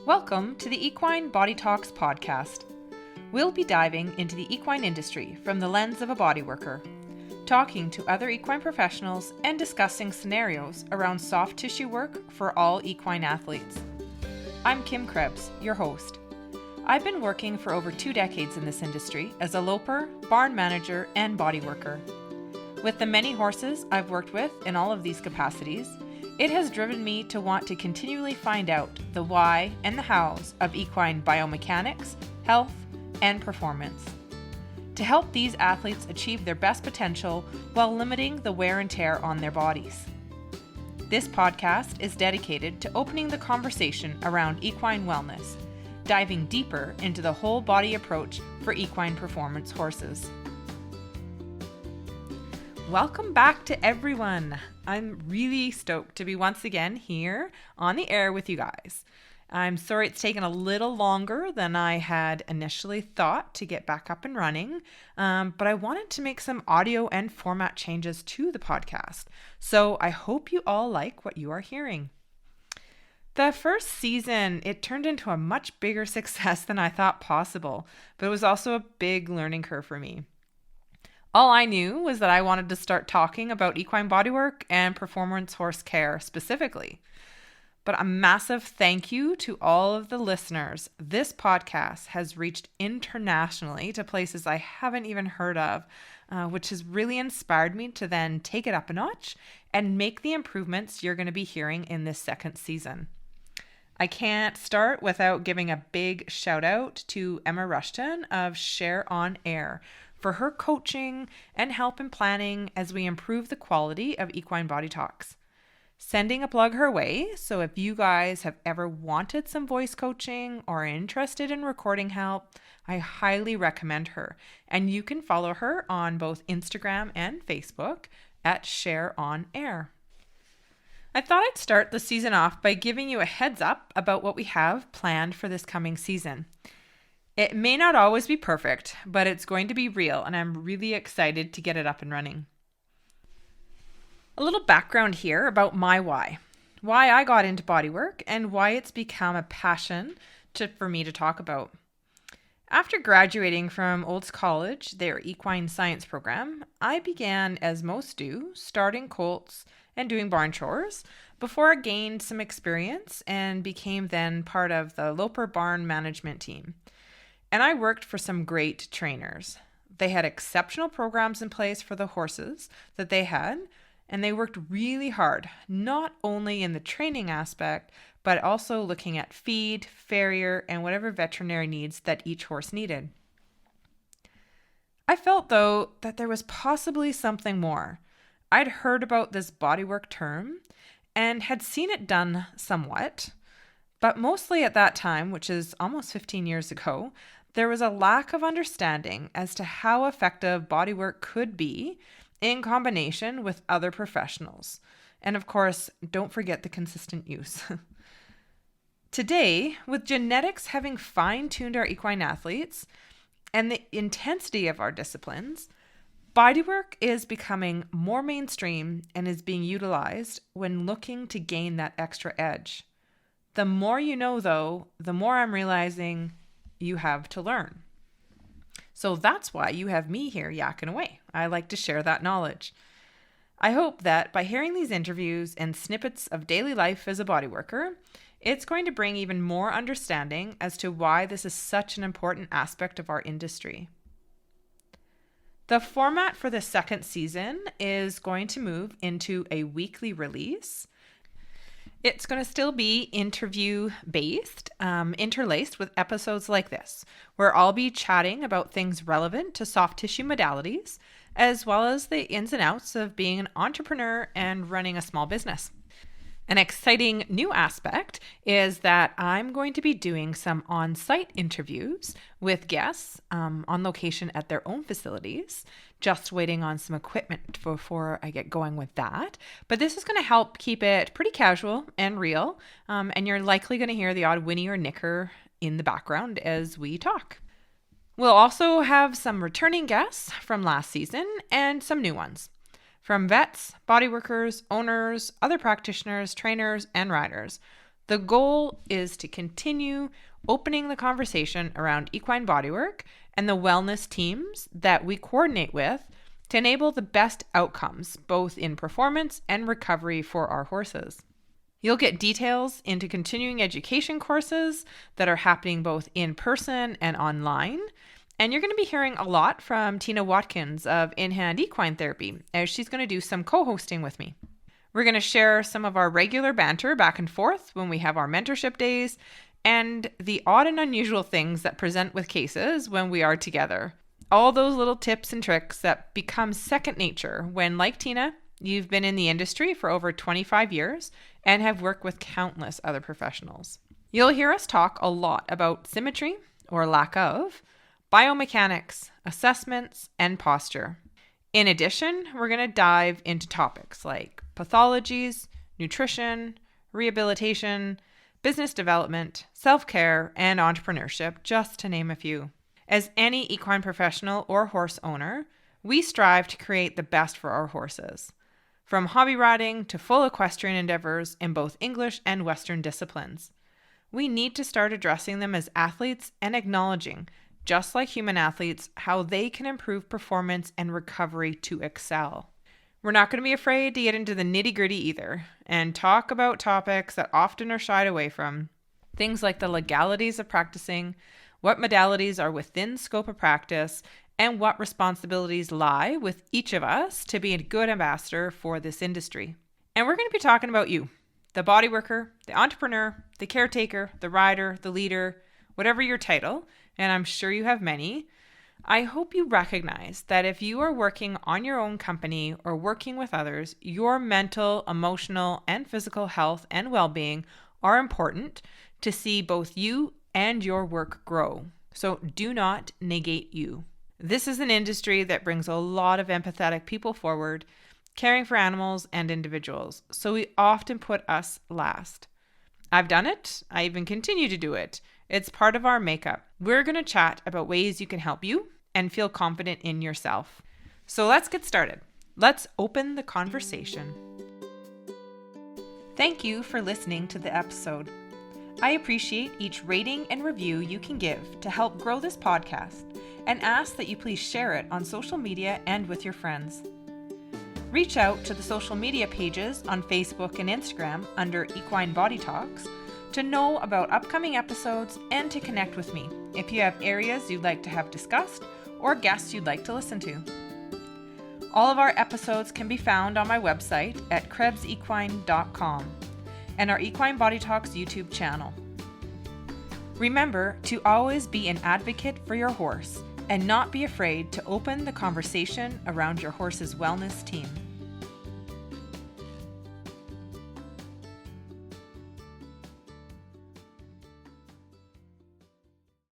Welcome to the Equine Bodytalks podcast. We'll be diving into the equine industry from the lens of a bodyworker, talking to other equine professionals and discussing scenarios around soft tissue work for all equine athletes. I'm Kim Krebs, your host. I've been working for over 2 decades in this industry as a loper, barn manager, and bodyworker. With the many horses I've worked with in all of these capacities, it has driven me to want to continually find out the why and the hows of equine biomechanics, health, and performance, to help these athletes achieve their best potential while limiting the wear and tear on their bodies. This podcast is dedicated to opening the conversation around equine wellness, diving deeper into the whole body approach for equine performance horses. Welcome back to everyone. I'm really stoked to be once again here on the air with you guys. I'm sorry it's taken a little longer than I had initially thought to get back up and running, but I wanted to make some audio and format changes to the podcast. So I hope you all like what you are hearing. The first season, it turned into a much bigger success than I thought possible, but it was also a big learning curve for me. All I knew was that I wanted to start talking about equine bodywork and performance horse care specifically. But a massive thank you to all of the listeners. This podcast has reached internationally to places I haven't even heard of, which has really inspired me to then take it up a notch and make the improvements you're going to be hearing in this second season. I can't start without giving a big shout out to Emma Rushton of Share on Air for her coaching and help in planning as we improve the quality of Equine Body Talks. Sending a plug her way, so if you guys have ever wanted some voice coaching or are interested in recording help, I highly recommend her. And you can follow her on both Instagram and Facebook at Share on Air. I thought I'd start the season off by giving you a heads up about what we have planned for this coming season. It may not always be perfect, but it's going to be real, and I'm really excited to get it up and running. A little background here about my why I got into bodywork, and why it's become a passion for me to talk about. After graduating from Olds College, their equine science program, I began, as most do, starting colts and doing barn chores before I gained some experience and became then part of the Loper barn management team. And I worked for some great trainers. They had exceptional programs in place for the horses that they had, and they worked really hard, not only in the training aspect, but also looking at feed, farrier, and whatever veterinary needs that each horse needed. I felt, though, that there was possibly something more. I'd heard about this bodywork term and had seen it done somewhat, but mostly at that time, which is almost 15 years ago, there was a lack of understanding as to how effective bodywork could be in combination with other professionals. And of course, don't forget the consistent use. Today, with genetics having fine-tuned our equine athletes and the intensity of our disciplines, bodywork is becoming more mainstream and is being utilized when looking to gain that extra edge. The more you know, though, the more I'm realizing you have to learn. So that's why you have me here yakking away. I like to share that knowledge. I hope that by hearing these interviews and snippets of daily life as a bodyworker, it's going to bring even more understanding as to why this is such an important aspect of our industry. The format for the second season is going to move into a weekly release. It's going to still be interview-based, interlaced with episodes like this, where I'll be chatting about things relevant to soft tissue modalities, as well as the ins and outs of being an entrepreneur and running a small business. An exciting new aspect is that I'm going to be doing some on-site interviews with guests on location at their own facilities, just waiting on some equipment before I get going with that. But this is going to help keep it pretty casual and real, and you're likely going to hear the odd whinny or nicker in the background as we talk. We'll also have some returning guests from last season and some new ones. From vets, bodyworkers, owners, other practitioners, trainers, and riders. The goal is to continue opening the conversation around equine bodywork and the wellness teams that we coordinate with to enable the best outcomes, both in performance and recovery for our horses. You'll get details into continuing education courses that are happening both in person and online. And you're going to be hearing a lot from Tina Watkins of In Hand Equine Therapy, as she's going to do some co-hosting with me. We're going to share some of our regular banter back and forth when we have our mentorship days, and the odd and unusual things that present with cases when we are together. All those little tips and tricks that become second nature when, like Tina, you've been in the industry for over 25 years and have worked with countless other professionals. You'll hear us talk a lot about symmetry, or lack of, biomechanics, assessments, and posture. In addition, we're going to dive into topics like pathologies, nutrition, rehabilitation, business development, self-care, and entrepreneurship, just to name a few. As any equine professional or horse owner, we strive to create the best for our horses, from hobby riding to full equestrian endeavors in both English and Western disciplines. We need to start addressing them as athletes and acknowledging, just like human athletes, how they can improve performance and recovery to excel. We're not going to be afraid to get into the nitty-gritty either and talk about topics that often are shied away from. Things like the legalities of practicing, what modalities are within scope of practice, and what responsibilities lie with each of us to be a good ambassador for this industry. And we're going to be talking about you, the bodyworker, the entrepreneur, the caretaker, the rider, the leader, whatever your title, and I'm sure you have many. I hope you recognize that if you are working on your own company or working with others, your mental, emotional, and physical health and well-being are important to see both you and your work grow. So do not negate you. This is an industry that brings a lot of empathetic people forward, caring for animals and individuals, so we often put us last. I've done it. I even continue to do it. It's part of our makeup. We're going to chat about ways you can help you and feel confident in yourself. So let's get started. Let's open the conversation. Thank you for listening to the episode. I appreciate each rating and review you can give to help grow this podcast, and ask that you please share it on social media and with your friends. Reach out to the social media pages on Facebook and Instagram under Equine Bodytalks to know about upcoming episodes and to connect with me if you have areas you'd like to have discussed or guests you'd like to listen to. All of our episodes can be found on my website at krebsequine.com and our Equine Bodytalks YouTube channel. Remember to always be an advocate for your horse and not be afraid to open the conversation around your horse's wellness team.